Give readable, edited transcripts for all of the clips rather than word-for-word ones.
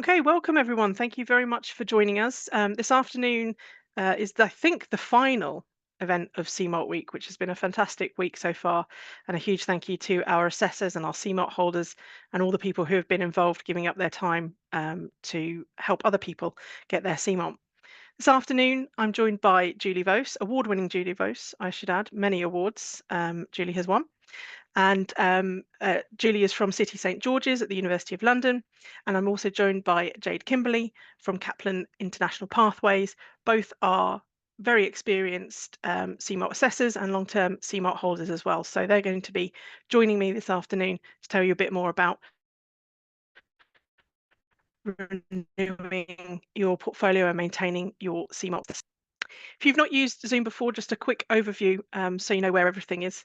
Okay, welcome everyone. Thank you very much for joining us. This afternoon is, I think, the final event of CMALT week, which has been a fantastic week so far. And a huge thank you to our assessors and our CMALT holders and all the people who have been involved giving up their time to help other people get their CMALT. This afternoon, I'm joined by Julie Vos, award-winning Julie Vos, I should add, many awards Julie has won. And Julie is from City St George's at the University of London. And I'm also joined by Jade Kimberley from Kaplan International Pathways. Both are very experienced CMALT assessors and long-term CMALT holders as well. So they're going to be joining me this afternoon to tell you a bit more about renewing your portfolio and maintaining your CMALT. If you've not used Zoom before, just a quick overview so you know where everything is.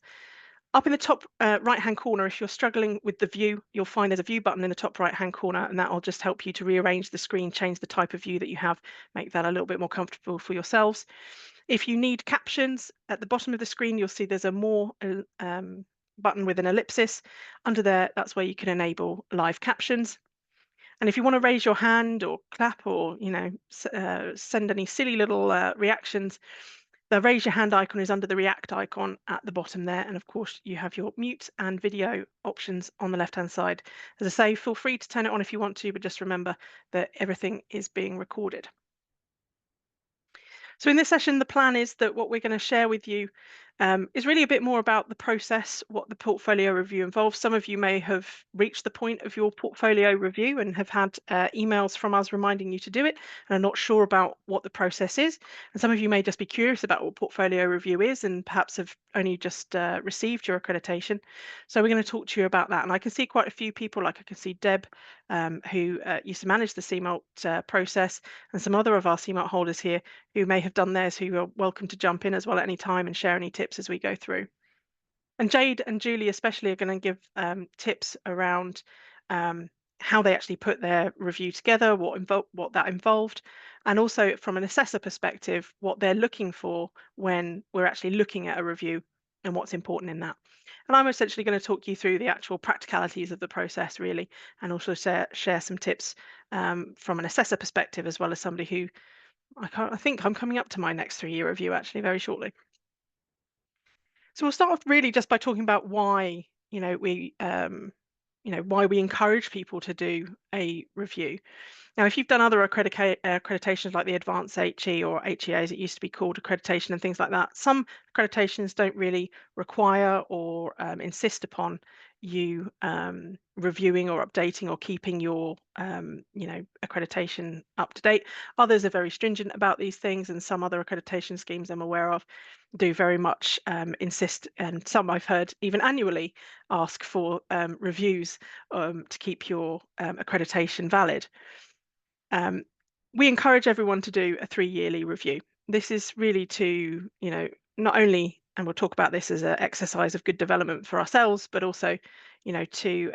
Up in the top right-hand corner, if you're struggling with the view, you'll find there's a view button in the top right-hand corner, and that will just help you to rearrange the screen, change the type of view that you have, make that a little bit more comfortable for yourselves. If you need captions, at the bottom of the screen, you'll see there's a more button with an ellipsis. Under there, that's where you can enable live captions. And if you want to raise your hand or clap or, send any silly little reactions, the raise your hand icon is under the react icon at the bottom there. And of course, you have your mute and video options on the left-hand side. As I say, feel free to turn it on if you want to, but just remember that everything is being recorded. So in this session, the plan is that what we're going to share with you is really a bit more about the process, what the portfolio review involves. Some of you may have reached the point of your portfolio review and have had emails from us reminding you to do it and are not sure about what the process is. And some of you may just be curious about what portfolio review is and perhaps have only just received your accreditation. So we're going to talk to you about that. And I can see quite a few people, like I can see Deb, who used to manage the CMALT process, and some other of our CMALT holders here who may have done theirs, who are welcome to jump in as well at any time and share any tips as we go through. And Jade and Julie especially are going to give tips around how they actually put their review together, what that involved, and also from an assessor perspective, what they're looking for when we're actually looking at a review and what's important in that. And I'm essentially going to talk you through the actual practicalities of the process, really, and also share some tips from an assessor perspective, as well as somebody who I think I'm coming up to my next 3-year review actually very shortly. So we'll start off really just by talking about why, why we encourage people to do a review. Now, if you've done other accreditations like the Advanced HE or HEA, as it used to be called, accreditation and things like that, some accreditations don't really require or insist upon you reviewing or updating or keeping your, accreditation up to date. Others are very stringent about these things, and some other accreditation schemes I'm aware of do very much insist, and some I've heard even annually ask for reviews to keep your accreditation valid. We encourage everyone to do a 3-yearly review. This is really to, not only, and we'll talk about this as an exercise of good development for ourselves, but also, to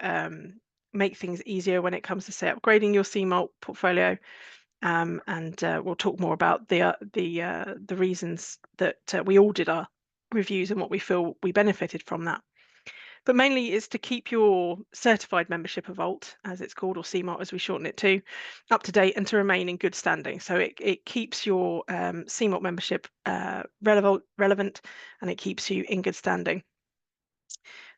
make things easier when it comes to, say, upgrading your CMALT portfolio. And we'll talk more about the reasons that we all did our reviews and what we feel we benefited from that. But mainly is to keep your certified membership of Vault, as it's called, or CMALT as we shorten it to, up to date and to remain in good standing. So it keeps your CMALT membership relevant, and it keeps you in good standing.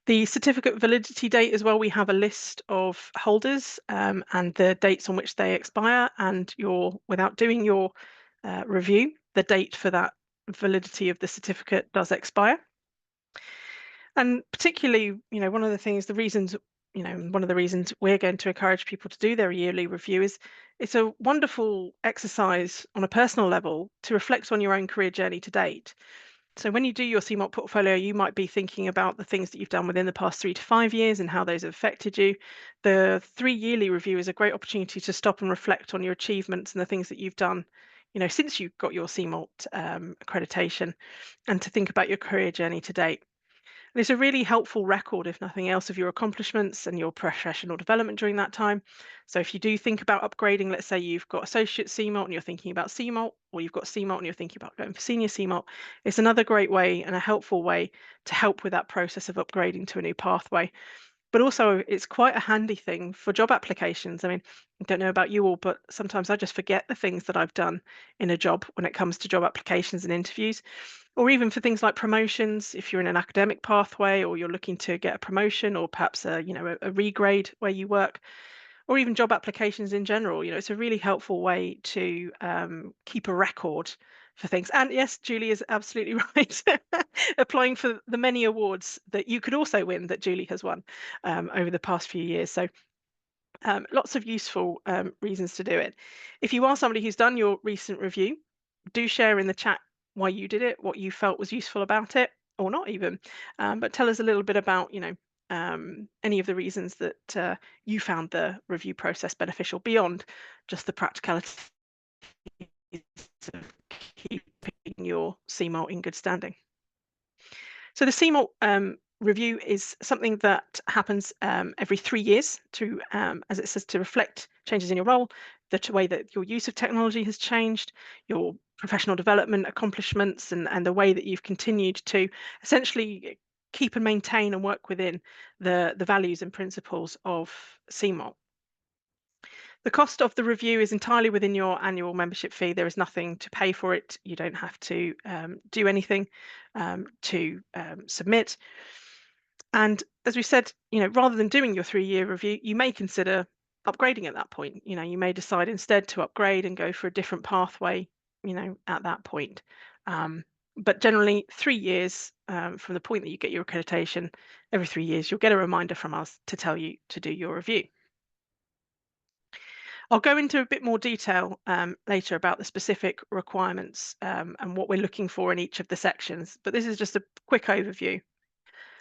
The certificate validity date as well, we have a list of holders and the dates on which they expire, and without doing your review, the date for that validity of the certificate does expire. And particularly, one of the reasons we're going to encourage people to do their yearly review is it's a wonderful exercise on a personal level to reflect on your own career journey to date. So when you do your CMALT portfolio, you might be thinking about the things that you've done within the past 3 to 5 years and how those have affected you. The 3-yearly review is a great opportunity to stop and reflect on your achievements and the things that you've done, since you got your CMALT accreditation, and to think about your career journey to date. And it's a really helpful record, if nothing else, of your accomplishments and your professional development during that time. So if you do think about upgrading, let's say you've got associate CMALT and you're thinking about CMALT, or you've got CMALT and you're thinking about going for senior CMALT, it's another great way and a helpful way to help with that process of upgrading to a new pathway. but also it's quite a handy thing for job applications. I mean, I don't know about you all, but sometimes I just forget the things that I've done in a job when it comes to job applications and interviews, or even for things like promotions. If you're in an academic pathway or you're looking to get a promotion or perhaps a regrade where you work, or even job applications in general, it's a really helpful way to keep a record for things. And yes, Julie is absolutely right. Applying for the many awards that you could also win that Julie has won over the past few years. So lots of useful reasons to do it. If you are somebody who's done your recent review, do share in the chat why you did it, what you felt was useful about it, or not even. But tell us a little bit about, any of the reasons that you found the review process beneficial beyond just the practicalities of keeping your CMALT in good standing. So the CMALT review is something that happens every 3 years to, as it says, to reflect changes in your role, the way that your use of technology has changed, your professional development accomplishments, and the way that you've continued to essentially keep and maintain and work within the values and principles of CMALT. The cost of the review is entirely within your annual membership fee. There is nothing to pay for it. You don't have to do anything to submit. And as we said, rather than doing your 3-year review, you may consider upgrading at that point. You may decide instead to upgrade and go for a different pathway, at that point. But generally, 3 years from the point that you get your accreditation, every 3 years, you'll get a reminder from us to tell you to do your review. I'll go into a bit more detail later about the specific requirements and what we're looking for in each of the sections, but this is just a quick overview.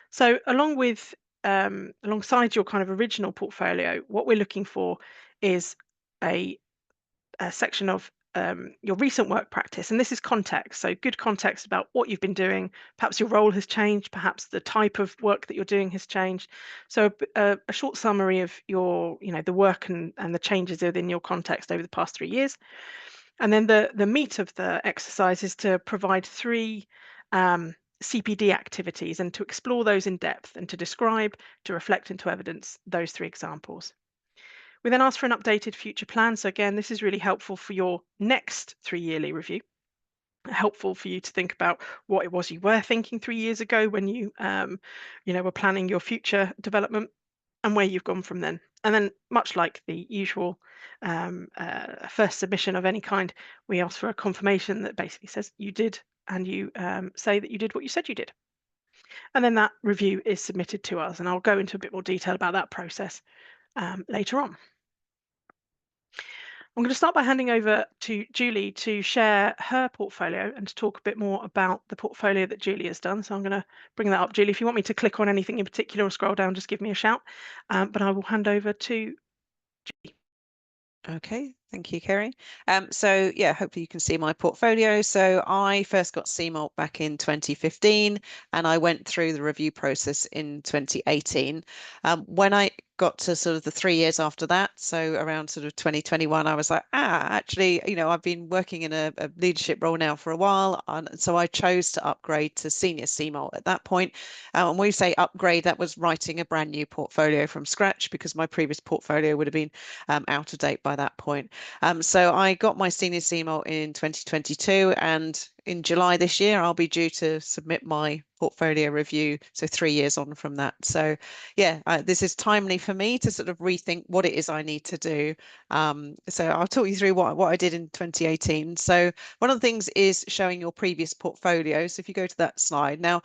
So alongside your kind of original portfolio, what we're looking for is a section of your recent work practice, and this is context. So good context about what you've been doing. Perhaps your role has changed. Perhaps the type of work that you're doing has changed. So a short summary of your, the work and the changes within your context over the past 3 years. And then the meat of the exercise is to provide 3 CPD activities and to explore those in depth and to describe, to reflect, and to evidence those 3 examples. We then ask for an updated future plan. So again, this is really helpful for your next 3-yearly review. Helpful for you to think about what it was you were thinking 3 years ago when you, were planning your future development, and where you've gone from then. And then, much like the usual first submission of any kind, we ask for a confirmation that basically says you did, and you say that you did what you said you did. And then that review is submitted to us, and I'll go into a bit more detail about that process later on. I'm going to start by handing over to Julie to share her portfolio and to talk a bit more about the portfolio that Julie has done. So I'm going to bring that up. Julie, if you want me to click on anything in particular or scroll down, just give me a shout. But I will hand over to Julie. Okay, thank you, Kerry. So yeah, hopefully you can see my portfolio. So I first got CMALT back in 2015, and I went through the review process in 2018. When I got to sort of the 3 years after that, so around sort of 2021, I was like, actually, I've been working in a leadership role now for a while, and so I chose to upgrade to senior CMALT at that point. And when we say upgrade, that was writing a brand new portfolio from scratch, because my previous portfolio would have been out of date by that point. So I got my senior CMALT in 2022, and in July this year, I'll be due to submit my portfolio review. So 3 years on from that. So yeah, this is timely for me to sort of rethink what it is I need to do. So I'll talk you through what I did in 2018. So one of the things is showing your previous portfolio. So if you go to that slide now,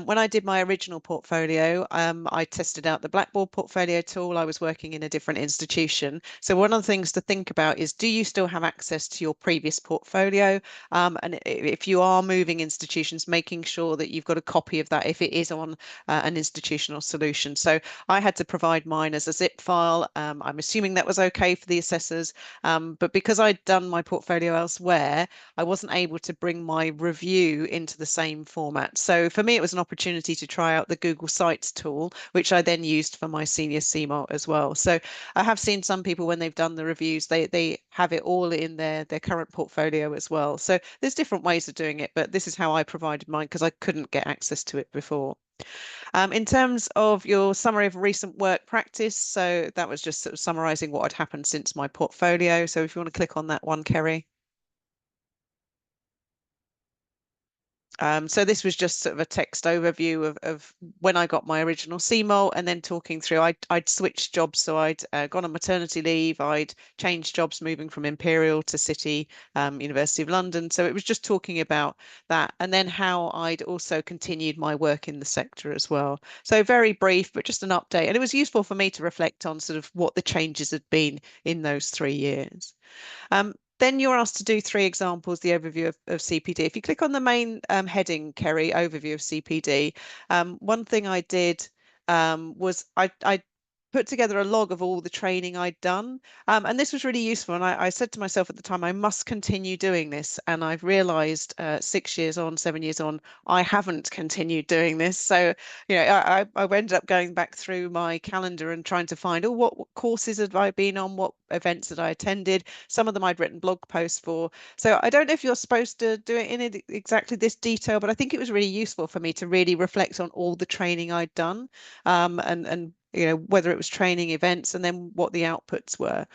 when I did my original portfolio, I tested out the Blackboard portfolio tool. I was working in a different institution. So one of the things to think about is, do you still have access to your previous portfolio? And if you are moving institutions, making sure that you've got a copy of that if it is on an institutional solution. So I had to provide mine as a zip file. I'm assuming that was okay for the assessors, but because I'd done my portfolio elsewhere, I wasn't able to bring my review into the same format. So for me, it was an opportunity to try out the Google Sites tool, which I then used for my senior CMALT as well. So I have seen some people, when they've done the reviews, they have it all in their current portfolio as well. So there's different ways of doing it, but this is how I provided mine because I couldn't get access to it before. In terms of your summary of recent work practice, so that was just sort of summarising what had happened since my portfolio. So if you want to click on that one, Kerry. So this was just sort of a text overview of when I got my original CMALT, and then talking through, I'd switched jobs. So I'd gone on maternity leave, I'd changed jobs moving from Imperial to City, University of London. So it was just talking about that, and then how I'd also continued my work in the sector as well. So very brief, but just an update. And it was useful for me to reflect on sort of what the changes had been in those 3 years. Then you're asked to do 3 examples, the overview of CPD. If you click on the main heading, Kerry, overview of CPD, one thing I did was I put together a log of all the training I'd done. And this was really useful. And I said to myself at the time, I must continue doing this. And I've realized 6 years on, 7 years on, I haven't continued doing this. So, I ended up going back through my calendar and trying to find, what courses had I been on, what events had I attended. Some of them I'd written blog posts for. So I don't know if you're supposed to do it in exactly this detail, but I think it was really useful for me to really reflect on all the training I'd done, and whether it was training events and then what the outputs were.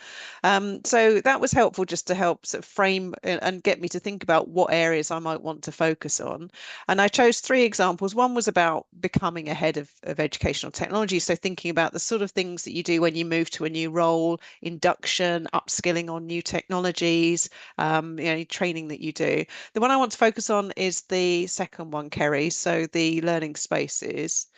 So that was helpful just to help sort of frame and get me to think about what areas I might want to focus on. And I chose 3 examples. One was about becoming ahead of educational technology. So thinking about the sort of things that you do when you move to a new role, induction, upskilling on new technologies, training that you do. The one I want to focus on is the second one, Kerry. So the learning spaces.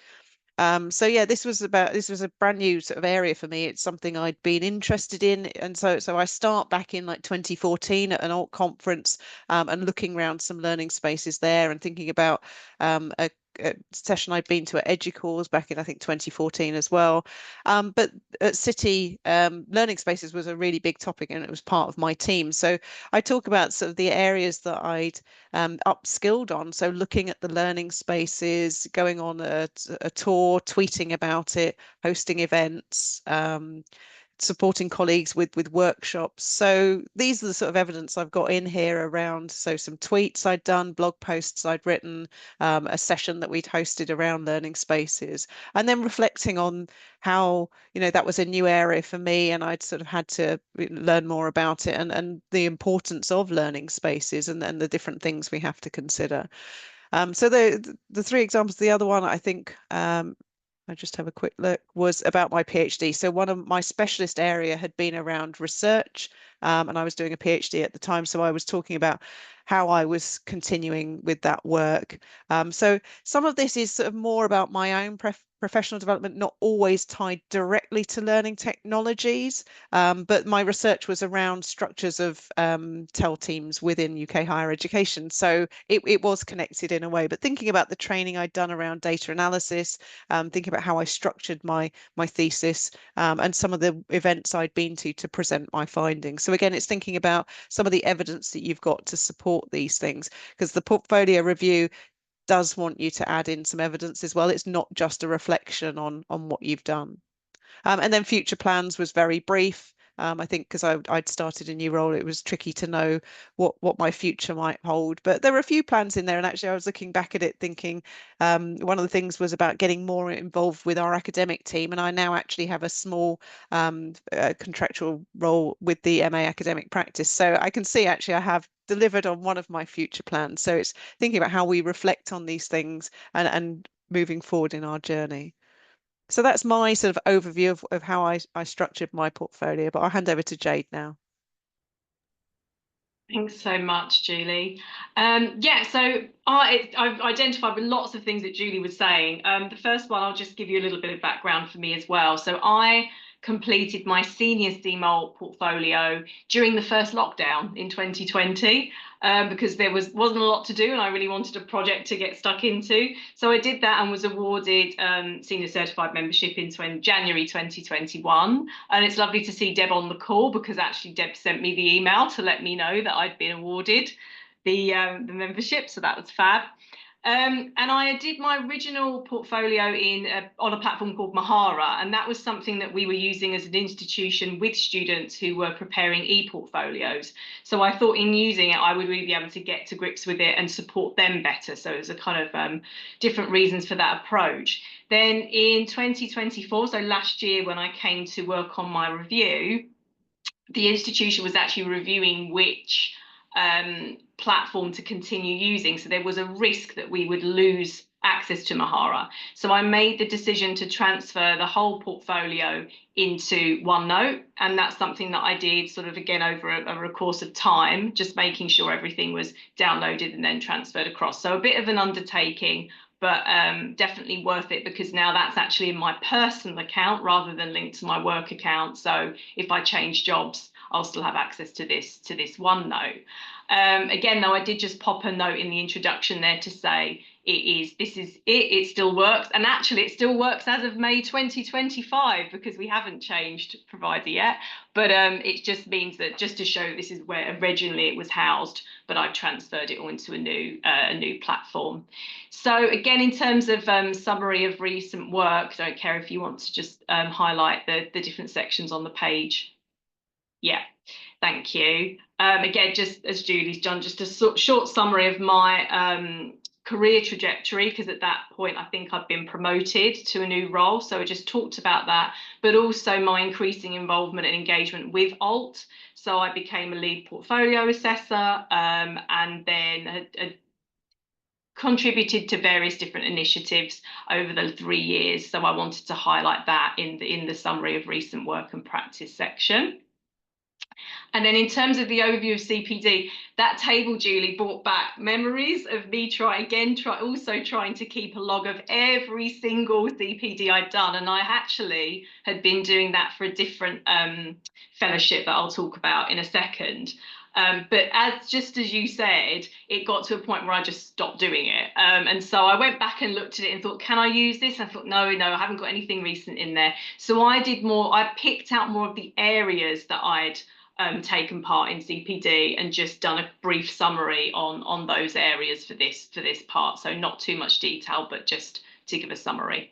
So yeah, this was a brand new sort of area for me. It's something I'd been interested in, and so I start back in like 2014 at an alt conference, and looking around some learning spaces there and thinking about a session I'd been to at Educause back in I think 2014 as well. But at City, learning spaces was a really big topic, and it was part of my team. So I talk about sort of the areas that I'd upskilled on. So looking at the learning spaces, going on a tour, tweeting about it, hosting events, supporting colleagues with workshops. So these are the sort of evidence I've got in here around. So some tweets I'd done, blog posts I'd written, a session that we'd hosted around learning spaces, and then reflecting on how, that was a new area for me, and I'd sort of had to learn more about it, and the importance of learning spaces, and the different things we have to consider. So the 3 examples, the other one I think, I just have a quick look, was about my PhD. So one of my specialist area had been around research, and I was doing a PhD at the time. So I was talking about how I was continuing with that work. So some of this is sort of more about my own professional development, not always tied directly to learning technologies, but my research was around structures of TEL teams within UK higher education. So it was connected in a way, but thinking about the training I'd done around data analysis, thinking about how I structured my thesis, and some of the events I'd been to present my findings. So again, it's thinking about some of the evidence that you've got to support these things, because the portfolio review does want you to add in some evidence as well. It's not just a reflection on what you've done. And then future plans was very brief. I think because I'd started a new role, it was tricky to know what my future might hold. But there were a few plans in there, and actually I was looking back at it thinking, one of the things was about getting more involved with our academic team, and I now actually have a small contractual role with the MA academic practice. So I can see actually I have delivered on one of my future plans. So it's thinking about how we reflect on these things and moving forward in our journey. So that's my sort of overview of how I structured my portfolio, but I'll hand over to Jade now. Thanks so much, Julie. Yeah, so I've identified with lots of things that Julie was saying. The first one, I'll just give you a little bit of background for me as well. So I completed my senior CMALT portfolio during the first lockdown in 2020, because there wasn't a lot to do and I really wanted a project to get stuck into. So I did that and was awarded senior certified membership in January 2021. And it's lovely to see Deb on the call, because actually Deb sent me the email to let me know that I'd been awarded the membership. So that was fab. And I did my original portfolio on a platform called Mahara, and that was something that we were using as an institution with students who were preparing e-portfolios. So I thought in using it, I would really be able to get to grips with it and support them better. So it was a kind of different reasons for that approach. Then in 2024, so last year when I came to work on my review, the institution was actually reviewing which platform to continue using. So there was a risk that we would lose access to Mahara. So I made the decision to transfer the whole portfolio into OneNote. And that's something that I did sort of again over a course of time, just making sure everything was downloaded and then transferred across. So a bit of an undertaking, but definitely worth it, because now that's actually in my personal account rather than linked to my work account. So if I change jobs, I'll still have access to this OneNote. Again, though, I did just pop a note in the introduction there to say it still works, and actually it still works as of May 2025, because we haven't changed provider yet. But it just means that, just to show this is where originally it was housed, but I've transferred it all into a new platform. So again, in terms of summary of recent work, don't care if you want to just highlight the different sections on the page. Yeah, thank you. Again, just as Julie's done, just a short summary of my career trajectory, because at that point I think I'd been promoted to a new role. So I just talked about that, but also my increasing involvement and engagement with ALT. So I became a lead portfolio assessor, and then contributed to various different initiatives over the 3 years. So I wanted to highlight that in the summary of recent work and practice section. And then in terms of the overview of CPD, that table, Julie, brought back memories of me also trying to keep a log of every single CPD I'd done. And I actually had been doing that for a different fellowship that I'll talk about in a second. But just as you said, it got to a point where I just stopped doing it. And so I went back and looked at it and thought, can I use this? I thought, no, I haven't got anything recent in there. So I picked out more of the areas that I'd taken part in CPD and just done a brief summary on those areas for this part. So not too much detail, but just to give a summary.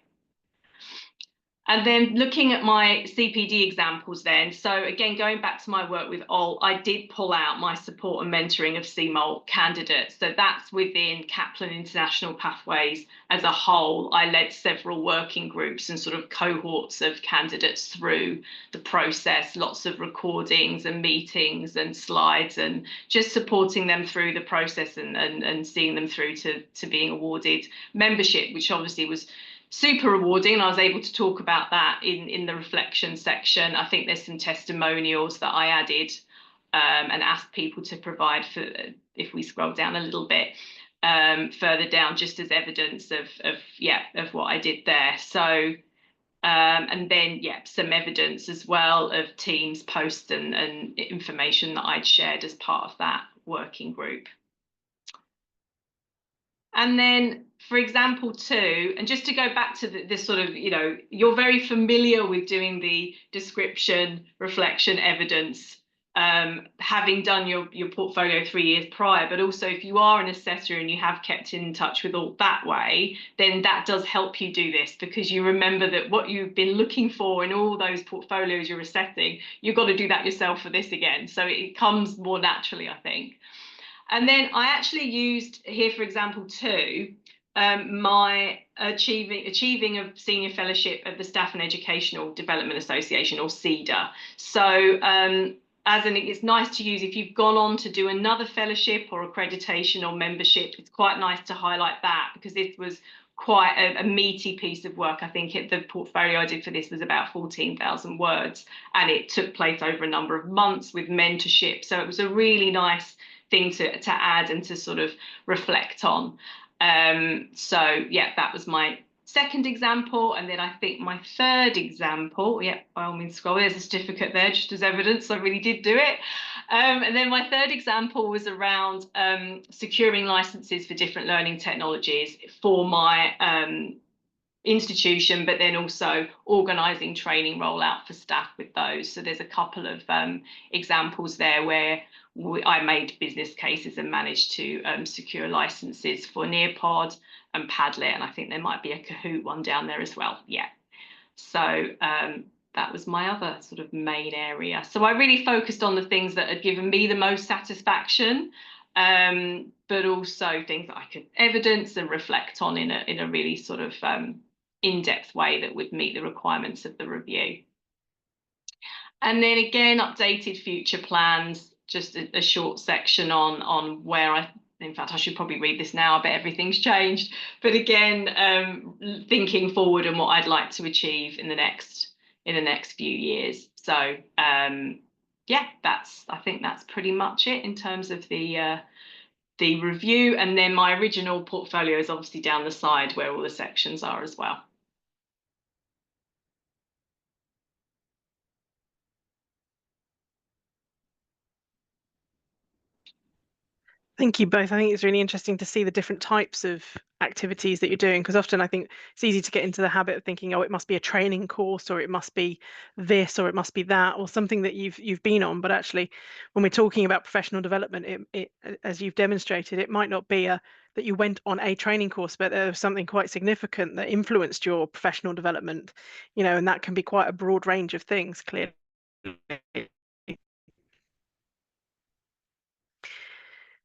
And then looking at my CPD examples then, so again, going back to my work with ALT, I did pull out my support and mentoring of CMALT candidates. So that's within Kaplan International Pathways as a whole. I led several working groups and sort of cohorts of candidates through the process, lots of recordings and meetings and slides, and just supporting them through the process and seeing them through to being awarded membership, which obviously was super rewarding. I was able to talk about that in the reflection section. I think there's some testimonials that I added and asked people to provide for, if we scroll down a little bit further down, just as evidence of what I did there. So and then some evidence as well of Teams posts and information that I'd shared as part of that working group. And then, for example, too, and just to go back to this sort of, you're very familiar with doing the description, reflection, evidence, having done your portfolio 3 years prior, but also if you are an assessor and you have kept in touch with ALT that way, then that does help you do this, because you remember that what you've been looking for in all those portfolios you're assessing, you've got to do that yourself for this again. So it comes more naturally, I think. And then I actually used here, for example, too, my achieving a senior fellowship of the Staff and Educational Development Association, or CEDA. So it's nice to use if you've gone on to do another fellowship or accreditation or membership. It's quite nice to highlight that, because this was quite a meaty piece of work. I think the portfolio I did for this was about 14,000 words, and it took place over a number of months with mentorship. So it was a really nice thing to add and to sort of reflect on. So that was my second example. And then I think my third example, by all means scroll, there's a certificate there just as evidence I really did do it. And then my third example was around securing licenses for different learning technologies for my institution, but then also organising training rollout for staff with those. So there's a couple of examples there where I made business cases and managed to secure licenses for Nearpod and Padlet, and I think there might be a Kahoot one down there as well. Yeah. So that was my other sort of main area. So I really focused on the things that had given me the most satisfaction, but also things that I could evidence and reflect on in a really sort of in-depth way that would meet the requirements of the review. And then again, updated future plans, just a short section on where in fact, I should probably read this now. I bet everything's changed. But again, thinking forward and what I'd like to achieve in the next few years. So yeah, I think that's pretty much it in terms of the review. And then my original portfolio is obviously down the side where all the sections are as well. Thank you both. I think it's really interesting to see the different types of activities that you're doing, because often I think it's easy to get into the habit of thinking, oh, it must be a training course, or it must be this, or it must be that, or something that you've been on. But actually, when we're talking about professional development, it as you've demonstrated, it might not be that you went on a training course, but there was something quite significant that influenced your professional development, and that can be quite a broad range of things, clearly.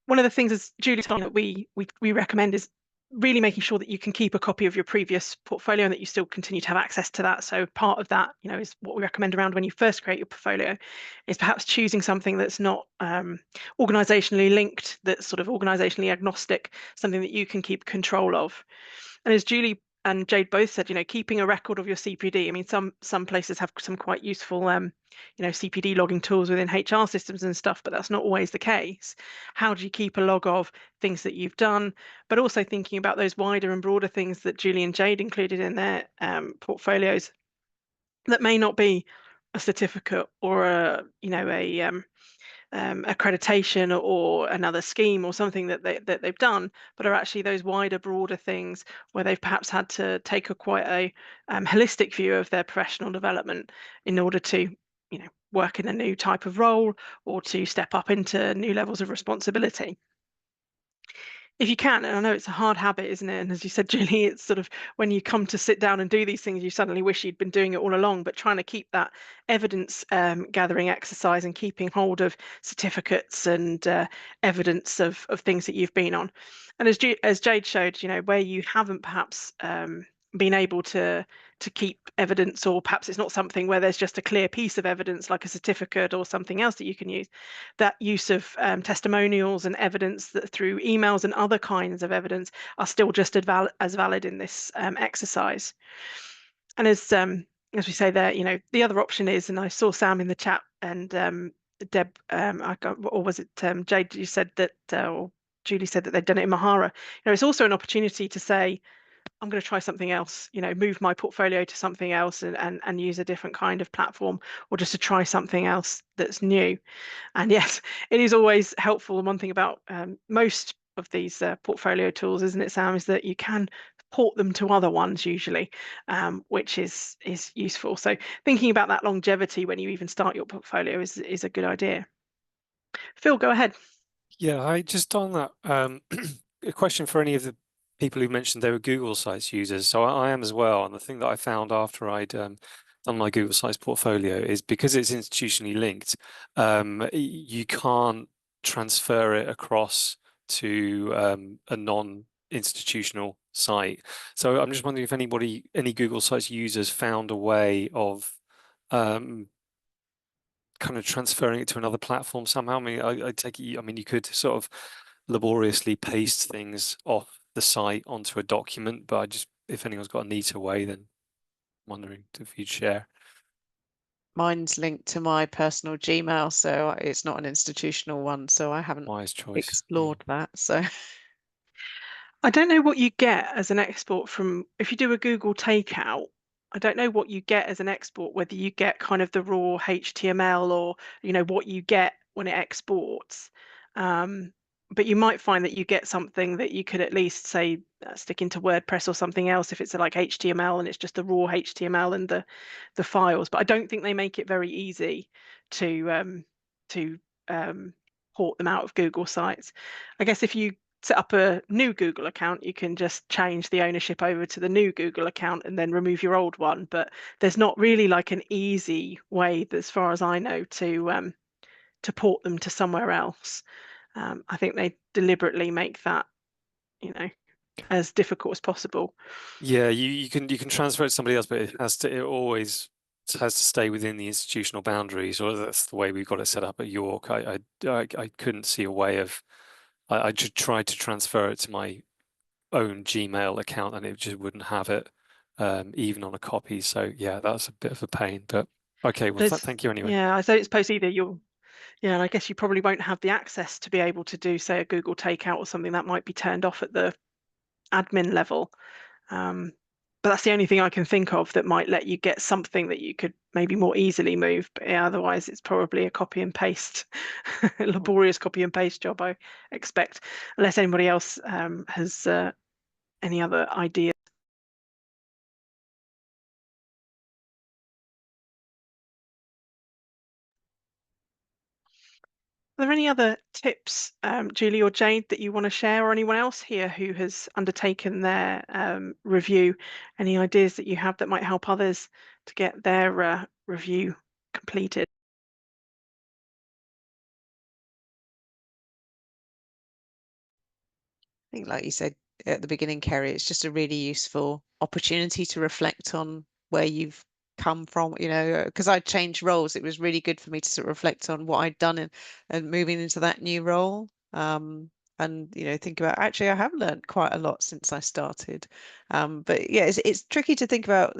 One of the things, as Julie told me, that we recommend is really making sure that you can keep a copy of your previous portfolio and that you still continue to have access to that. So part of that, is what we recommend around when you first create your portfolio, is perhaps choosing something that's not organizationally linked, that's sort of organizationally agnostic, something that you can keep control of. And as Julie and Jade both said, keeping a record of your CPD. I mean, some places have some quite useful, CPD logging tools within HR systems and stuff, but that's not always the case. How do you keep a log of things that you've done, but also thinking about those wider and broader things that Julie and Jade included in their portfolios that may not be a certificate or accreditation or another scheme or something that they've done, but are actually those wider, broader things where they've perhaps had to take quite a holistic view of their professional development in order to, work in a new type of role or to step up into new levels of responsibility. If you can, and I know it's a hard habit, isn't it? And as you said, Julie, it's sort of when you come to sit down and do these things, you suddenly wish you'd been doing it all along, but trying to keep that evidence gathering exercise and keeping hold of certificates and evidence of things that you've been on. And as Jade showed, where you haven't perhaps been able to keep evidence, or perhaps it's not something where there's just a clear piece of evidence like a certificate or something else that you can use, that use of testimonials and evidence that through emails and other kinds of evidence are still just as valid in this exercise. And as we say there, the other option is, and I saw Sam in the chat and Deb, or was it Jade, you said that, or Julie said that they'd done it in Mahara. It's also an opportunity to say, I'm going to try something else, move my portfolio to something else and use a different kind of platform, or just to try something else that's new. And yes, it is always helpful. And one thing about most of these portfolio tools, isn't it, Sam, is that you can port them to other ones usually, which is useful. So thinking about that longevity when you even start your portfolio is a good idea. Phil, go ahead. Yeah, I just on that a question for any of the people who mentioned they were Google Sites users. So I am as well. And the thing that I found after I'd done my Google Sites portfolio is because it's institutionally linked, you can't transfer it across to a non-institutional site. So I'm just wondering if any Google Sites users found a way of kind of transferring it to another platform somehow. I mean, I take it, I mean, you could sort of laboriously paste things off the site onto a document, but if anyone's got a neater way, then I'm wondering if you'd share. Mine's linked to my personal Gmail, so it's not an institutional one, so I haven't Wise choice. explored that. So I don't know what you get as an export from, if you do a Google takeout, I don't know what you get as an export, whether you get kind of the raw HTML or, what you get when it exports. but you might find that you get something that you could at least say stick into WordPress or something else if it's like HTML and it's just the raw HTML and the files. But I don't think they make it very easy to port them out of Google Sites. I guess if you set up a new Google account, you can just change the ownership over to the new Google account and then remove your old one. But there's not really like an easy way, as far as I know, to port them to somewhere else. I think they deliberately make that, as difficult as possible. Yeah, you can transfer it to somebody else, but it always has to stay within the institutional boundaries, or that's the way we've got it set up at York. I couldn't see a way of. I just tried to transfer it to my own Gmail account, and it just wouldn't have it, even on a copy. So yeah, that's a bit of a pain. But okay, well, thank you anyway. Yeah, I don't suppose either yeah, and I guess you probably won't have the access to be able to do, say, a Google Takeout or something that might be turned off at the admin level. But that's the only thing I can think of that might let you get something that you could maybe more easily move. But yeah, otherwise it's probably a copy and paste, laborious copy and paste job, I expect, unless anybody else has any other ideas. Are there any other tips, Julie or Jade, that you want to share, or anyone else here who has undertaken their review? Any ideas that you have that might help others to get their review completed? I think, like you said at the beginning, Kerry, it's just a really useful opportunity to reflect on where you've come from, because I changed roles. It was really good for me to sort of reflect on what I'd done and moving into that new role. And think about, actually I have learned quite a lot since I started. But yeah, it's tricky to think about,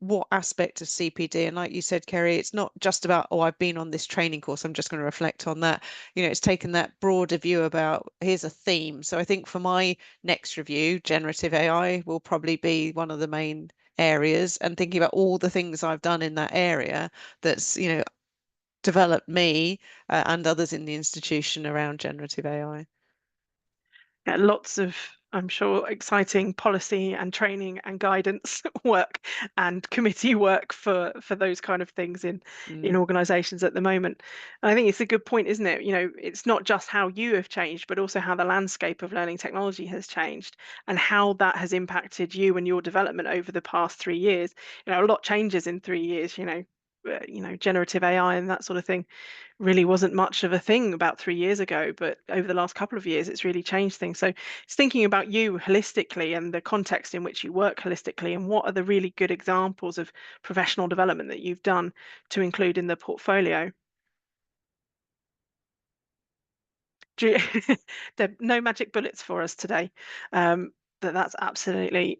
what aspect of CPD, and like you said, Kerry, it's not just about, oh, I've been on this training course, I'm just going to reflect on that. It's taken that broader view about, here's a theme. So I think for my next review, generative AI will probably be one of the main areas, and thinking about all the things I've done in that area that's developed me and others in the institution around generative AI. Yeah, lots of, I'm sure, exciting policy and training and guidance work and committee work for those kind of things in organizations at the moment. And I think it's a good point, isn't it? It's not just how you have changed, but also how the landscape of learning technology has changed and how that has impacted you and your development over the past 3 years. A lot changes in 3 years, generative AI and that sort of thing really wasn't much of a thing about 3 years ago, but over the last couple of years, it's really changed things. So it's thinking about you holistically and the context in which you work holistically, and what are the really good examples of professional development that you've done to include in the portfolio. There are no magic bullets for us today. That's absolutely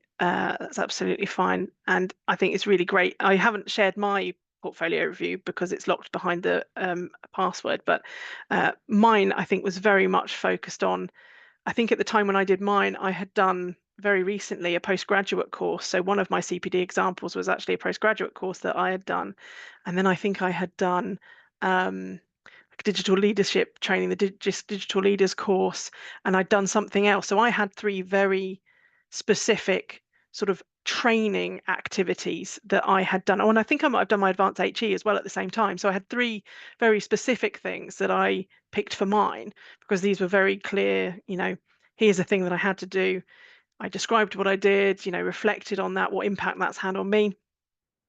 fine, and I think it's really great. I haven't shared my portfolio review because it's locked behind the password, but mine I think was very much focused on. I think at the time when I did mine, I had done very recently a postgraduate course. So one of my CPD examples was actually a postgraduate course that I had done, and then I think I had done. Digital leadership training, the digital leaders course, and I'd done something else. So I had 3 very specific sort of training activities that I had done. Oh, and I think I might have done my advanced HE as well at the same time. So I had 3 very specific things that I picked for mine because these were very clear, here's a thing that I had to do. I described what I did, reflected on that, what impact that's had on me,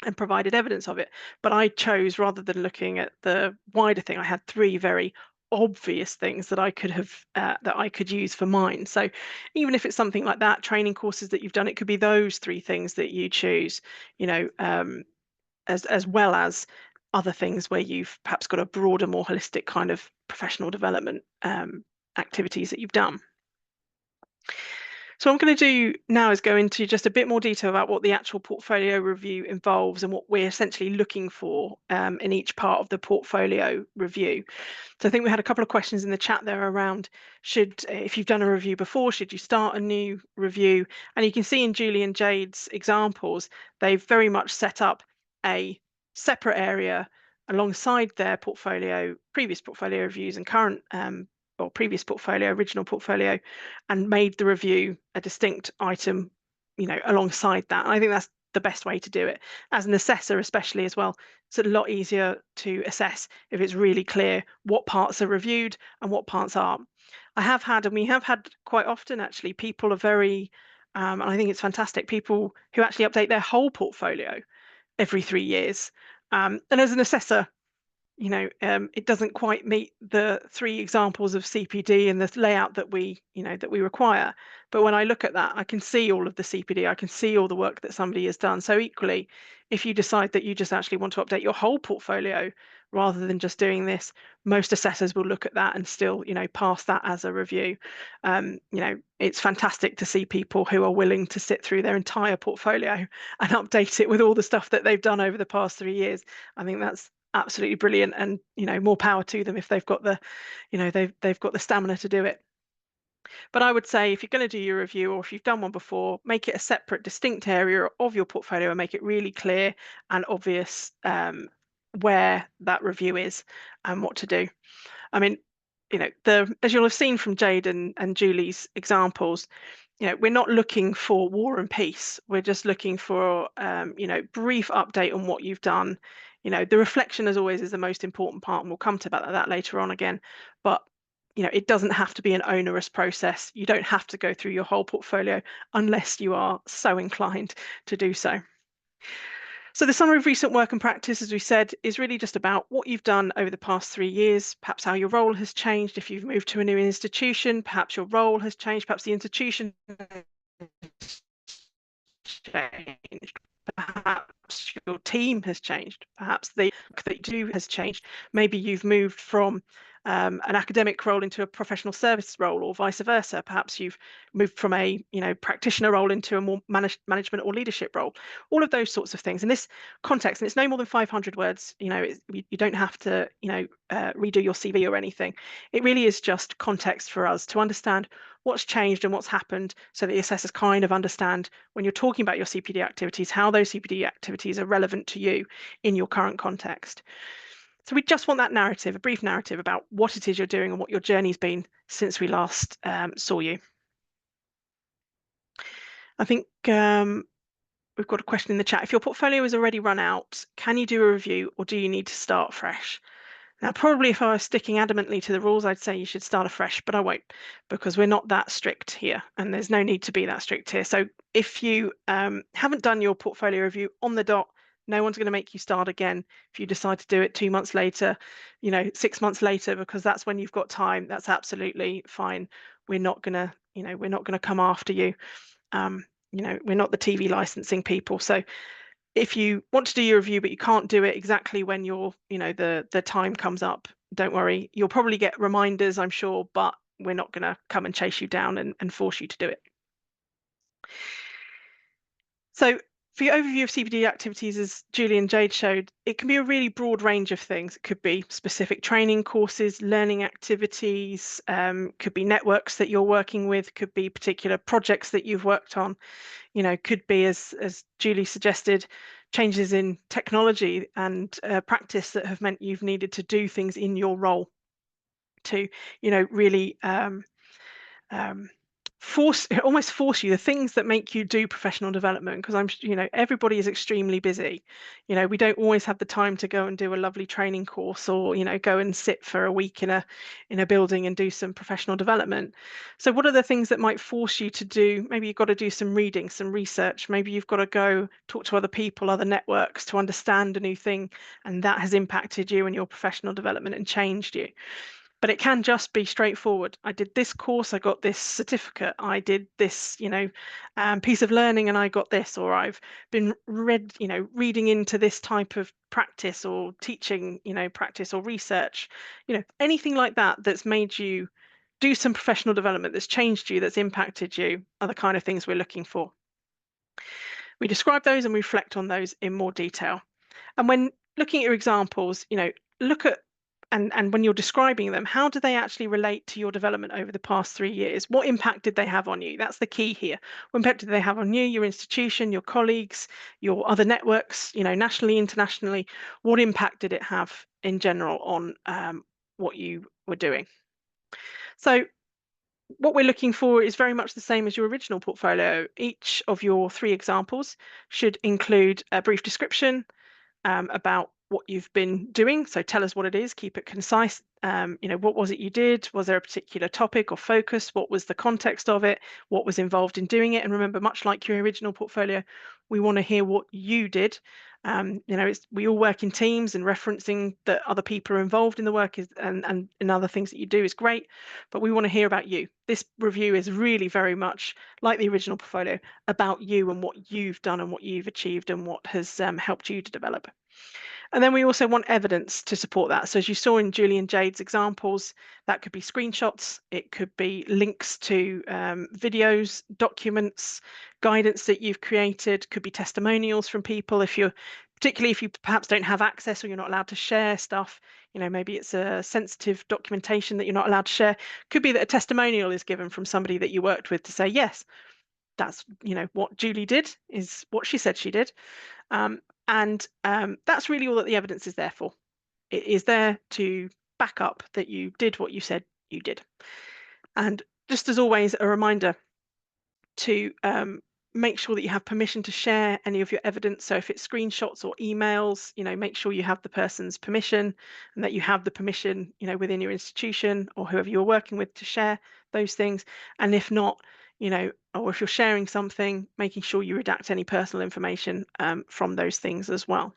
and provided evidence of it. But I chose, rather than looking at the wider thing, I had 3 very obvious things that I could use for mine. So even if it's something like that, training courses that you've done, it could be those 3 things that you choose, as well as other things where you've perhaps got a broader, more holistic kind of professional development activities that you've done. So what I'm going to do now is go into just a bit more detail about what the actual portfolio review involves and what we're essentially looking for in each part of the portfolio review. So I think we had a couple of questions in the chat there around if you've done a review before, should you start a new review? And you can see in Julie and Jade's examples, they've very much set up a separate area alongside their previous portfolio reviews and current or previous portfolio, original portfolio, and made the review a distinct item, alongside that. And I think that's the best way to do it. As an assessor, especially as well, it's a lot easier to assess if it's really clear what parts are reviewed and what parts aren't. I have had, and we have had quite often actually, people are very, and I think it's fantastic, people who actually update their whole portfolio every 3 years. And as an assessor, it doesn't quite meet the 3 examples of CPD and the layout that we require. But when I look at that, I can see all of the CPD, I can see all the work that somebody has done. So equally, if you decide that you just actually want to update your whole portfolio rather than just doing this, most assessors will look at that and still, pass that as a review. It's fantastic to see people who are willing to sit through their entire portfolio and update it with all the stuff that they've done over the past 3 years. I think that's absolutely brilliant, and more power to them if they've got the they've got the stamina to do it. But I would say if you're going to do your review, or if you've done one before, make it a separate, distinct area of your portfolio and make it really clear and obvious where that review is and what to do. I mean, as you'll have seen from Jade and Julie's examples, we're not looking for war and peace. We're just looking for, brief update on what you've done. The reflection, as always, is the most important part, and we'll come to that later on again. But it doesn't have to be an onerous process. You don't have to go through your whole portfolio unless you are so inclined to do so. So the summary of recent work and practice, as we said, is really just about what you've done over the past 3 years, perhaps how your role has changed. If you've moved to a new institution, perhaps your role has changed, perhaps the institution has changed, perhaps your team has changed, perhaps the work that you do has changed. Maybe you've moved from an academic role into a professional service role, or vice versa. Perhaps you've moved from a practitioner role into a more management or leadership role. All of those sorts of things in this context, and it's no more than 500 words. You don't have to redo your CV or anything. It really is just context for us to understand what's changed and what's happened, so that the assessors kind of understand, when you're talking about your CPD activities, how those CPD activities are relevant to you in your current context. So we just want that narrative, a brief narrative about what it is you're doing and what your journey's been since we last saw you. I think we've got a question in the chat. If your portfolio is already run out, can you do a review, or do you need to start fresh? Now, probably if I was sticking adamantly to the rules, I'd say you should start afresh, but I won't, because we're not that strict here, and there's no need to be that strict here. So if you haven't done your portfolio review on the dot, no one's going to make you start again. If you decide to do it 2 months later, 6 months later, because that's when you've got time, that's absolutely fine. We're not going to come after you. We're not the TV licensing people. So if you want to do your review but you can't do it exactly when the time comes up, don't worry. You'll probably get reminders, I'm sure, but we're not going to come and chase you down and force you to do it. So for your overview of CPD activities, as Julie and Jade showed, it can be a really broad range of things. It could be specific training courses, learning activities, could be networks that you're working with, could be particular projects that you've worked on. Could be, as Julie suggested, changes in technology and practice that have meant you've needed to do things in your role to, really almost force you, the things that make you do professional development, because everybody is extremely busy. We don't always have the time to go and do a lovely training course, or go and sit for a week in a building and do some professional development. So what are the things that might force you to do? Maybe you've got to do some reading, some research. Maybe you've got to go talk to other people, other networks, to understand a new thing, and that has impacted you and your professional development and changed you. But it can just be straightforward. I did this course, I got this certificate. I did this, piece of learning, and I got this. Or I've been reading into this type of practice, or teaching, practice or research. Anything like that that's made you do some professional development, that's changed you, that's impacted you, are the kind of things we're looking for. We describe those and reflect on those in more detail. And when looking at your examples, look at, and when you're describing them, how do they actually relate to your development over the past 3 years? What impact did they have on you? That's the key here. What impact did they have on you, your institution, your colleagues, your other networks, nationally, internationally? What impact did it have in general on what you were doing? So what we're looking for is very much the same as your original portfolio. Each of your 3 examples should include a brief description about what you've been doing. So tell us what it is, keep it concise. What was it you did? Was there a particular topic or focus? What was the context of it? What was involved in doing it? And remember, much like your original portfolio, we want to hear what you did. We all work in teams, and referencing that other people are involved in the work and other things that you do is great, but we want to hear about you. This review is really very much like the original portfolio, about you and what you've done and what you've achieved and what has helped you to develop. And then we also want evidence to support that. So as you saw in Julie and Jade's examples, that could be screenshots, it could be links to videos, documents, guidance that you've created, could be testimonials from people. Particularly if you perhaps don't have access or you're not allowed to share stuff, maybe it's a sensitive documentation that you're not allowed to share. Could be that a testimonial is given from somebody that you worked with to say, yes, that's what Julie did is what she said she did. And that's really all that the evidence is there for. It is there to back up that you did what you said you did. And just as always, a reminder to make sure that you have permission to share any of your evidence. So if it's screenshots or emails, make sure you have the person's permission and that you have the permission, within your institution or whoever you're working with to share those things. And if not, or if you're sharing something, making sure you redact any personal information from those things as well.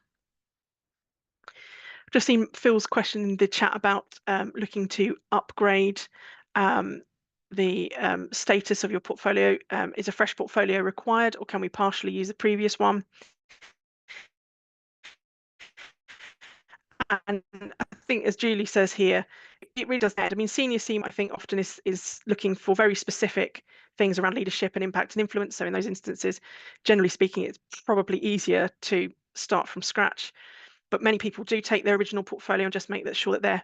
Just seen Phil's question in the chat about looking to upgrade the status of your portfolio. Is a fresh portfolio required, or can we partially use the previous one? And I think, as Julie says here, it really does add. I mean, senior CMALT, I think, often is looking for very specific things around leadership and impact and influence. So in those instances, generally speaking, it's probably easier to start from scratch. But many people do take their original portfolio and just make sure that they're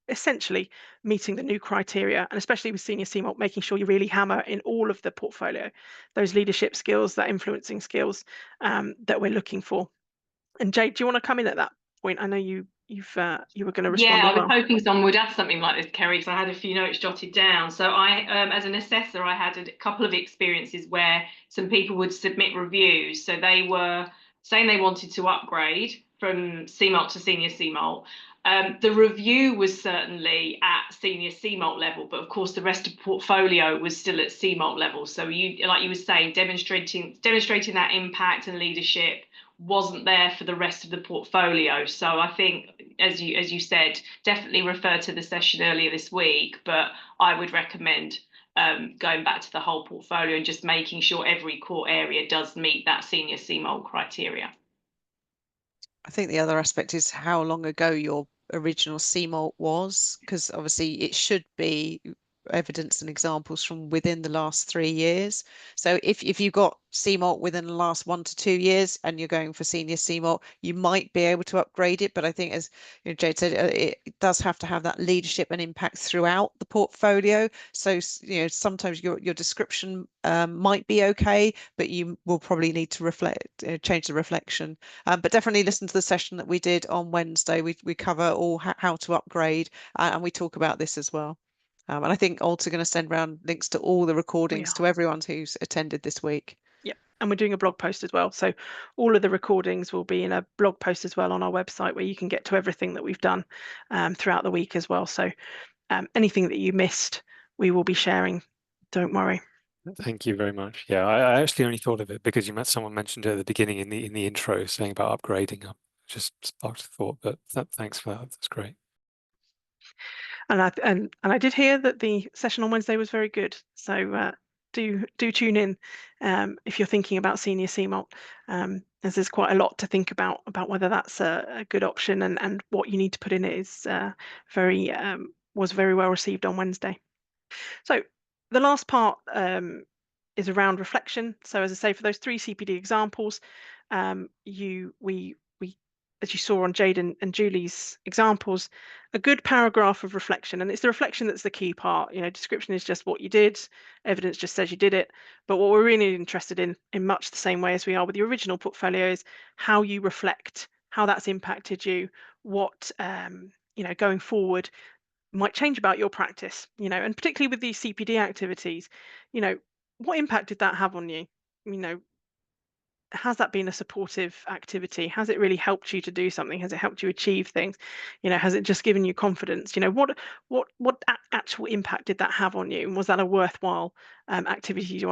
essentially meeting the new criteria, and especially with senior CMALT, making sure you really hammer in all of the portfolio those leadership skills, that influencing skills that we're looking for. And Jade, do you want to come in at that point? I know you were going to respond. Yeah, as I was well. hoping someone would ask something like this, Kerry, because I had a few notes jotted down. So I, as an assessor, I had a couple of experiences where some people would submit reviews. So they were saying they wanted to upgrade from CMALT to senior CMALT. The review was certainly at senior CMALT level, but of course the rest of the portfolio was still at CMALT level. So you, like you were saying, demonstrating that impact and leadership wasn't there for the rest of the portfolio. So I think, as you said, definitely refer to the session earlier this week, but I would recommend going back to the whole portfolio and just making sure every core area does meet that senior CMALT criteria. I think the other aspect is how long ago your original CMALT was, because obviously it should be evidence and examples from within the last 3 years. So if you got CMALT within the last 1 to 2 years and you're going for senior CMALT, you might be able to upgrade it. But I think, as Jade said, it does have to have that leadership and impact throughout the portfolio. So sometimes your description might be okay, but you will probably need to change the reflection. But definitely listen to the session that we did on Wednesday. We cover all how to upgrade, and we talk about this as well. And I think also going to send around links to all the recordings to everyone who's attended this week. Yep, and we're doing a blog post as well. So all of the recordings will be in a blog post as well on our website, where you can get to everything that we've done throughout the week as well. So anything that you missed, we will be sharing. Don't worry. Thank you very much. Yeah, I actually only thought of it because someone mentioned it at the beginning in the intro, saying about upgrading. Just sparked a thought, but thanks for that. That's great. And I did hear that the session on Wednesday was very good. So do tune in if you're thinking about senior CMALT, as there's quite a lot to think about whether that's a good option, and what you need to put in it is was very well received on Wednesday. So the last part is around reflection. So as I say, for those 3 CPD examples, we as you saw on Jade and Julie's examples, a good paragraph of reflection, and it's the reflection that's the key part. Description is just what you did, evidence just says you did it, but what we're really interested in much the same way as we are with the original portfolio, is how you reflect, how that's impacted you, what going forward, might change about your practice, and particularly with these CPD activities, what impact did that have on you? You know, has that been a supportive activity? Has it really helped you to do something? Has it helped you achieve things? Has it just given you confidence? What actual impact did that have on you? And was that a worthwhile activity to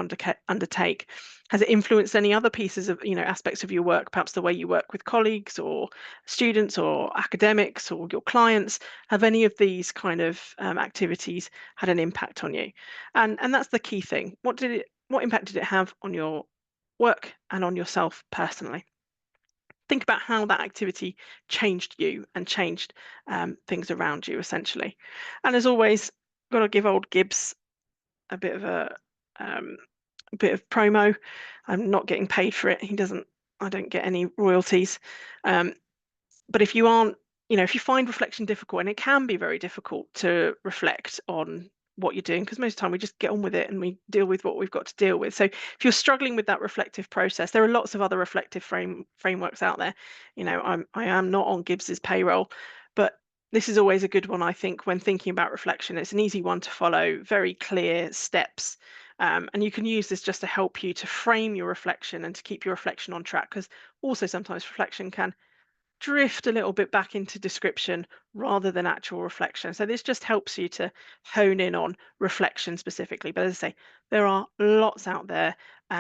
undertake? Has it influenced any other pieces of, aspects of your work, perhaps the way you work with colleagues or students or academics or your clients? Have any of these kind of activities had an impact on you? And that's the key thing. What impact did it have on your work and on yourself personally? Think about how that activity changed you and changed things around you, essentially. And as always, got to give old Gibbs a bit of promo. I'm not getting paid for it. I don't get any royalties. But if you aren't, if you find reflection difficult, and it can be very difficult to reflect on what you're doing, because most of the time we just get on with it and we deal with what we've got to deal with. So if you're struggling with that reflective process, there are lots of other reflective frameworks out there. I am not on Gibbs's payroll, but this is always a good one, I think, when thinking about reflection. It's an easy one to follow, very clear steps. And you can use this just to help you to frame your reflection and to keep your reflection on track, because also sometimes reflection can drift a little bit back into description rather than actual reflection. So this just helps you to hone in on reflection specifically. But as I say, there are lots out there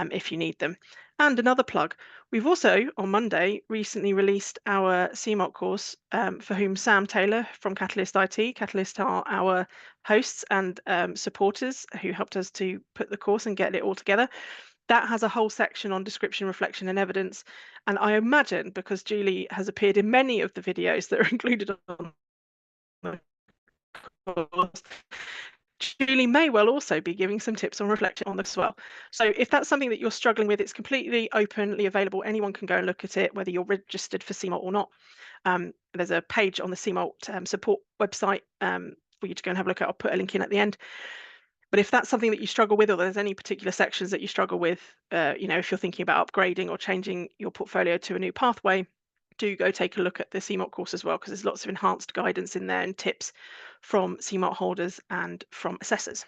if you need them. And another plug, we've also on Monday recently released our CMALT course for whom Sam Taylor from Catalyst IT. Catalyst are our hosts and supporters who helped us to put the course and get it all together. That has a whole section on description, reflection, and evidence. And I imagine, because Julie has appeared in many of the videos that are included on the course, Julie may well also be giving some tips on reflection on this as well. So if that's something that you're struggling with, it's completely openly available. Anyone can go and look at it, whether you're registered for CMALT or not. There's a page on the CMALT support website for you to go and have a look at. I'll put a link in at the end. But if that's something that you struggle with, or there's any particular sections that you struggle with, if you're thinking about upgrading or changing your portfolio to a new pathway, do go take a look at the CMALT course as well, because there's lots of enhanced guidance in there and tips from CMALT holders and from assessors.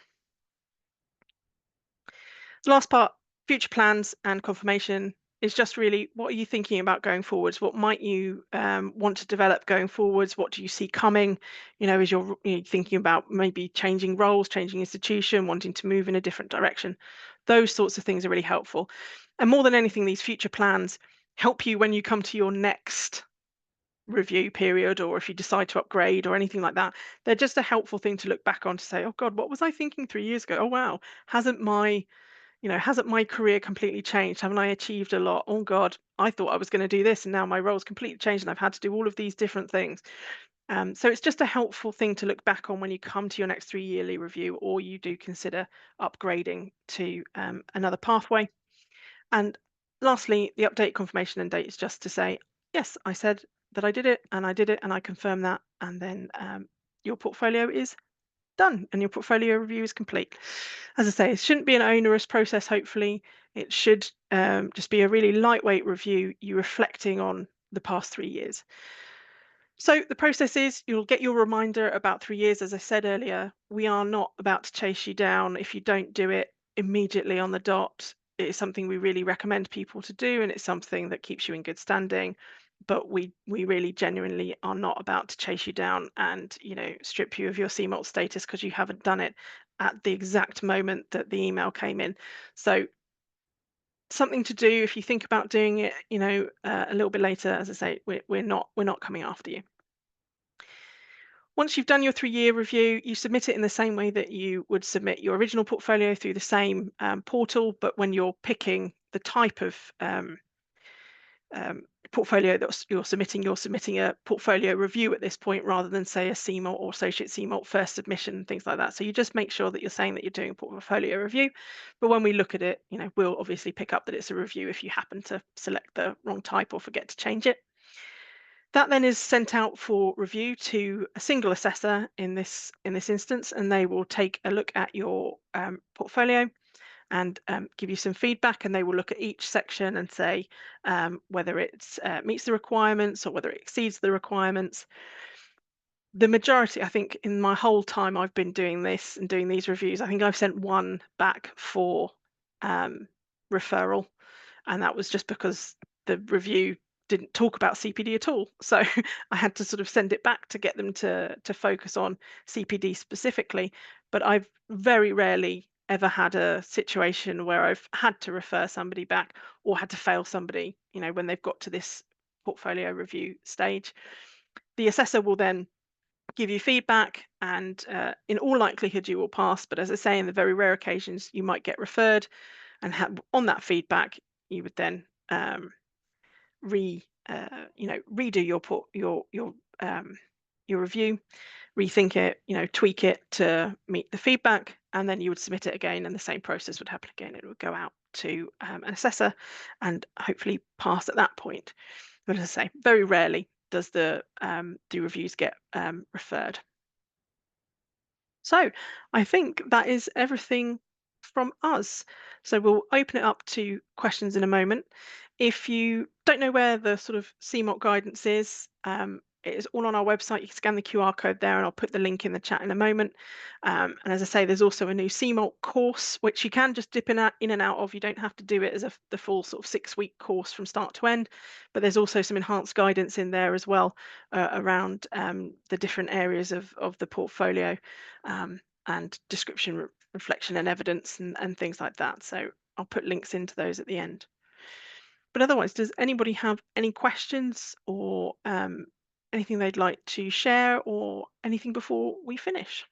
The last part, future plans and confirmation, is just really, what are you thinking about going forwards? What might you want to develop going forwards? What do you see coming? As you're thinking about maybe changing roles, changing institution, wanting to move in a different direction. Those sorts of things are really helpful. And more than anything, these future plans help you when you come to your next review period, or if you decide to upgrade or anything like that. They're just a helpful thing to look back on to say, oh God, what was I thinking 3 years ago? Oh wow, hasn't my career completely changed? Haven't I achieved a lot? Oh God, I thought I was going to do this and now my role's completely changed and I've had to do all of these different things. So it's just a helpful thing to look back on when you come to your next 3-yearly review, or you do consider upgrading to another pathway. And lastly, the update, confirmation and date is just to say, yes, I said that I did it and I confirm that. And then your portfolio is done and your portfolio review is complete. As I say, it shouldn't be an onerous process, hopefully. It should just be a really lightweight review, you reflecting on the past 3 years. So the process is, you'll get your reminder about 3 years. As I said earlier, we are not about to chase you down if you don't do it immediately on the dot. It is something we really recommend people to do, and it's something that keeps you in good standing. But we really genuinely are not about to chase you down and strip you of your CMALT status because you haven't done it at the exact moment that the email came in. So something to do if you think about doing it, a little bit later. As I say, we're not coming after you. Once you've done your 3-year review, you submit it in the same way that you would submit your original portfolio, through the same portal. But when you're picking the type of portfolio that you're submitting a portfolio review at this point, rather than say a CMALT or associate CMALT first submission, things like that. So you just make sure that you're saying that you're doing a portfolio review. But when we look at it, we'll obviously pick up that it's a review if you happen to select the wrong type or forget to change it. That then is sent out for review to a single assessor in this instance, and they will take a look at your portfolio and give you some feedback, and they will look at each section and say whether it meets the requirements or whether it exceeds the requirements. the majority, I think, in my whole time I've been doing this and doing these reviews, I think I've sent one back for referral, and that was just because the review didn't talk about CPD at all. So I had to sort of send it back to get them to focus on CPD specifically. But I've very rarely ever had a situation where I've had to refer somebody back or had to fail somebody, when they've got to this portfolio review stage. The assessor will then give you feedback, and in all likelihood you will pass. But as I say, in the very rare occasions you might get referred, and on that feedback you would then redo your review, rethink it, tweak it to meet the feedback, and then you would submit it again, and the same process would happen again. It would go out to an assessor and hopefully pass at that point. But as I say, very rarely does do reviews get referred. So I think that is everything from us. So we'll open it up to questions in a moment. If you don't know where the sort of CMALT guidance is, it is all on our website. You can scan the QR code there, and I'll put the link in the chat in a moment. And as I say, there's also a new CMALT course, which you can just dip in and out of. You don't have to do it as the full sort of 6-week course from start to end. But there's also some enhanced guidance in there as well around the different areas of the portfolio, and description, reflection, and evidence, and things like that. So I'll put links into those at the end. But otherwise, does anybody have any questions or anything they'd like to share, or anything before we finish?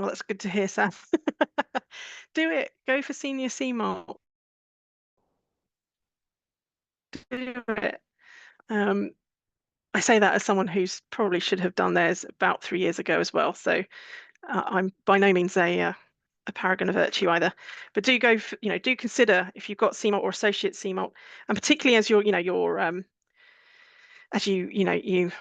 Well, that's good to hear, Sam. Do it. Go for senior CMALT. Do it. I say that as someone who's probably should have done theirs about 3 years ago as well. So I'm by no means a paragon of virtue either, but do go for, do consider, if you've got CMALT or associate CMALT, and particularly as as you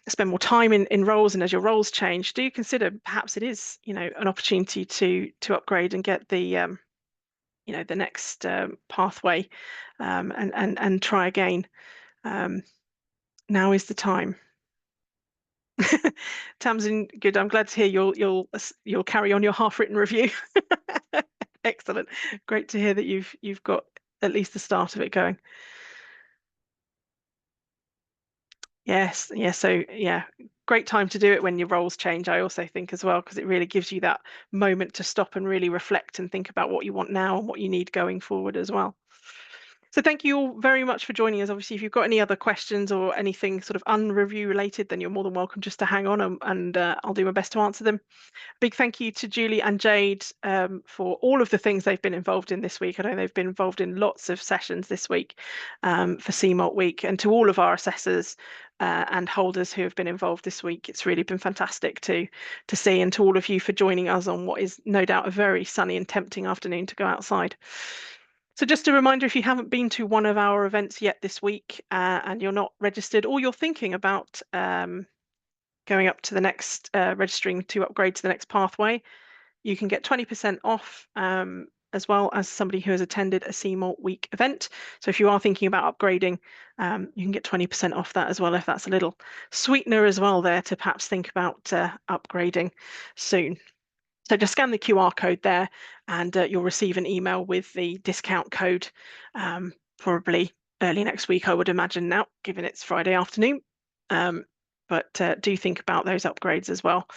spend more time in roles, and as your roles change, do consider perhaps it is an opportunity to upgrade and get the the next pathway, and try again. Now is the time. Tamsin, good. I'm glad to hear you'll carry on your half-written review. Excellent. Great to hear that you've got at least the start of it going. Yes. So yeah, great time to do it when your roles change, I also think, as well, because it really gives you that moment to stop and really reflect and think about what you want now and what you need going forward as well. So thank you all very much for joining us. Obviously, if you've got any other questions or anything sort of unreview related, then you're more than welcome just to hang on, and I'll do my best to answer them. Big thank you to Julie and Jade for all of the things they've been involved in this week. I know they've been involved in lots of sessions this week for CMALT week, and to all of our assessors and holders who have been involved this week. It's really been fantastic to see, and to all of you for joining us on what is no doubt a very sunny and tempting afternoon to go outside. So just a reminder, if you haven't been to one of our events yet this week and you're not registered, or you're thinking about going up to the next, registering to upgrade to the next pathway, you can get 20% off, as well as somebody who has attended a CMALT week event. So if you are thinking about upgrading, you can get 20% off that as well, if that's a little sweetener as well there to perhaps think about upgrading soon. So just scan the QR code there, and you'll receive an email with the discount code, probably early next week, I would imagine now, given it's Friday afternoon. But do think about those upgrades as well.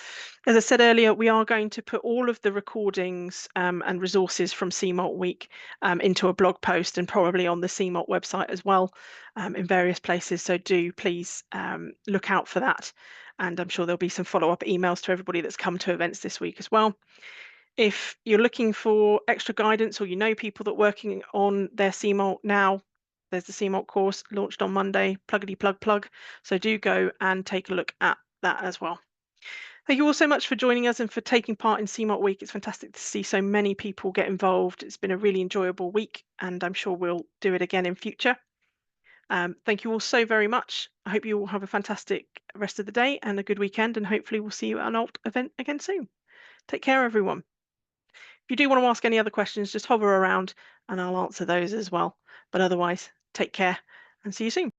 As I said earlier, we are going to put all of the recordings and resources from CMALT week into a blog post, and probably on the CMALT website as well, in various places. So do please look out for that. And I'm sure there'll be some follow-up emails to everybody that's come to events this week as well. If you're looking for extra guidance, or people that are working on their CMALT now, there's the CMALT course launched on Monday, pluggity plug. So do go and take a look at that as well. Thank you all so much for joining us and for taking part in CMALT week. It's fantastic to see so many people get involved. It's been a really enjoyable week, and I'm sure we'll do it again in future. Thank you all so very much. I hope you all have a fantastic rest of the day and a good weekend, and hopefully we'll see you at an alt event again soon. Take care, everyone. If you do want to ask any other questions, just hover around and I'll answer those as well. But otherwise, take care and see you soon.